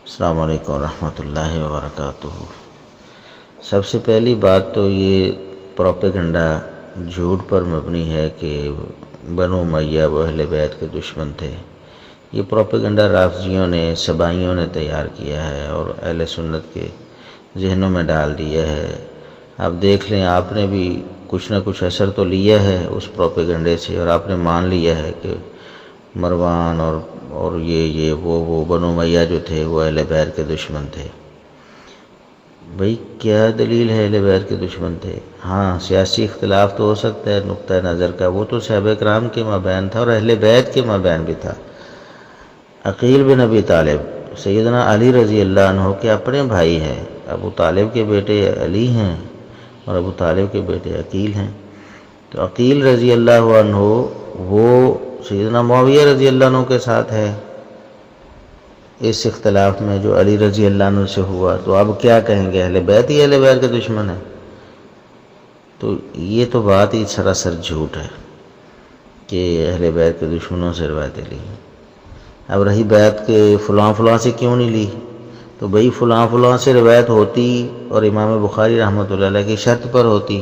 السلام علیکم ورحمۃ اللہ وبرکاتہ۔ سب سے پہلی بات تو یہ پروپیگنڈا جھوٹ پر مبنی ہے کہ بنو امیہ وہ اہل بیت کے دشمن تھے۔ یہ پروپیگنڈا رافضیوں نے، سبائیوں نے تیار کیا ہے اور اہل سنت کے ذہنوں میں ڈال دیا ہے۔ آپ دیکھ لیں، آپ نے بھی کچھ نہ کچھ اثر تو لیا ہے اس پروپیگنڈے سے، اور آپ نے مان لیا ہے کہ مروان اور وہ بنو امیہ جو تھے وہ اہل بیت کے دشمن تھے۔ بھئی کیا دلیل ہے اہل بیت کے دشمن تھے؟ ہاں، سیاسی اختلاف تو ہو سکتا ہے نقطہ نظر کا، وہ تو صحابہ کرام کے مابین تھا اور اہل بیت کے مابین بھی تھا۔ عقیل بن ابی طالب سیدنا علی رضی اللہ عنہ کے اپنے بھائی ہیں، ابو طالب کے بیٹے علی ہیں اور ابو طالب کے بیٹے عقیل ہیں۔ تو عقیل رضی اللہ عنہ وہ سیدنا معاویہ رضی اللہ عنہ کے ساتھ ہے اس اختلاف میں جو علی رضی اللہ عنہ سے ہوا، تو اب کیا کہیں گے؟ اہل بیت ہی اہل بیت کے دشمن ہیں؟ تو یہ تو بات ہی سراسر جھوٹ ہے کہ اہل بیت کے دشمنوں سے روایتیں لی۔ اب رہی بیت کے فلاں سے کیوں نہیں لی، تو بھئی فلاں سے روایت ہوتی اور امام بخاری رحمۃ اللہ علیہ کی شرط پر ہوتی،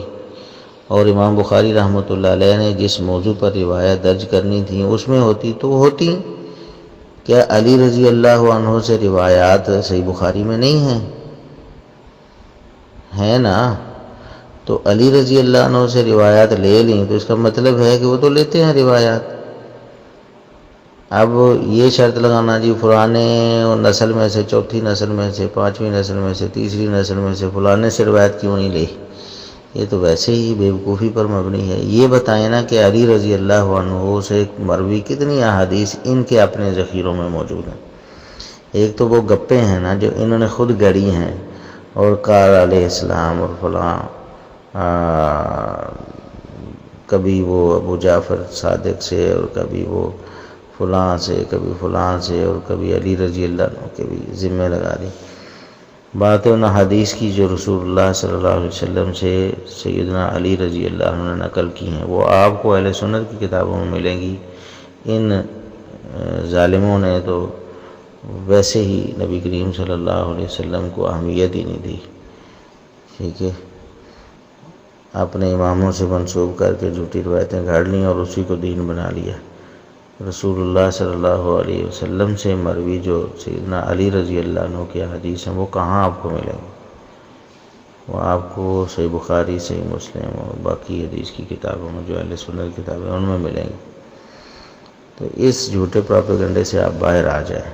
اور امام بخاری رحمۃ اللہ علیہ نے جس موضوع پر روایت درج کرنی تھی اس میں ہوتی تو ہوتی۔ کیا علی رضی اللہ عنہ سے روایات صحیح بخاری میں نہیں ہیں؟ ہے نا؟ تو علی رضی اللہ عنہ سے روایات لے لیں تو اس کا مطلب ہے کہ وہ تو لیتے ہیں روایات۔ اب یہ شرط لگانا جی فلانے نسل میں سے، چوتھی نسل میں سے، پانچویں نسل میں سے، تیسری نسل میں سے فلانے سے روایت کیوں نہیں لی، یہ تو ویسے ہی بیوقوفی پر مبنی ہے۔ یہ بتائیں نا کہ علی رضی اللہ عنہ سے مروی کتنی احادیث ان کے اپنے ذخیروں میں موجود ہیں۔ ایک تو وہ گپیں ہیں نا جو انہوں نے خود گڑی ہیں، اور کار علیہ السلام اور فلاں، کبھی وہ ابو جعفر صادق سے اور کبھی وہ فلاں سے، کبھی فلاں سے، اور کبھی علی رضی اللہ عنہ کے بھی ذمہ لگا دی۔ باتیں ان حدیث کی جو رسول اللہ صلی اللہ علیہ وسلم سے سیدنا علی رضی اللہ عنہ نے نقل کی ہیں، وہ آپ کو اہل سنت کی کتابوں میں ملیں گی۔ ان ظالموں نے تو ویسے ہی نبی کریم صلی اللہ علیہ وسلم کو اہمیت ہی نہیں دی، ٹھیک ہے، اپنے اماموں سے منسوب کر کے جھوٹی روایتیں گھڑ لیں اور اسی کو دین بنا لیا۔ رسول اللہ صلی اللہ علیہ وسلم سے مروی جو سیدنا علی رضی اللہ عنہ کی حدیث ہیں وہ کہاں آپ کو ملیں گے؟ وہ آپ کو صحیح بخاری، صحیح مسلم اور باقی حدیث کی کتابوں میں جو اہل سنت کتابیں ان میں ملیں گی۔ تو اس جھوٹے پروپیگنڈے سے آپ باہر آ جائیں۔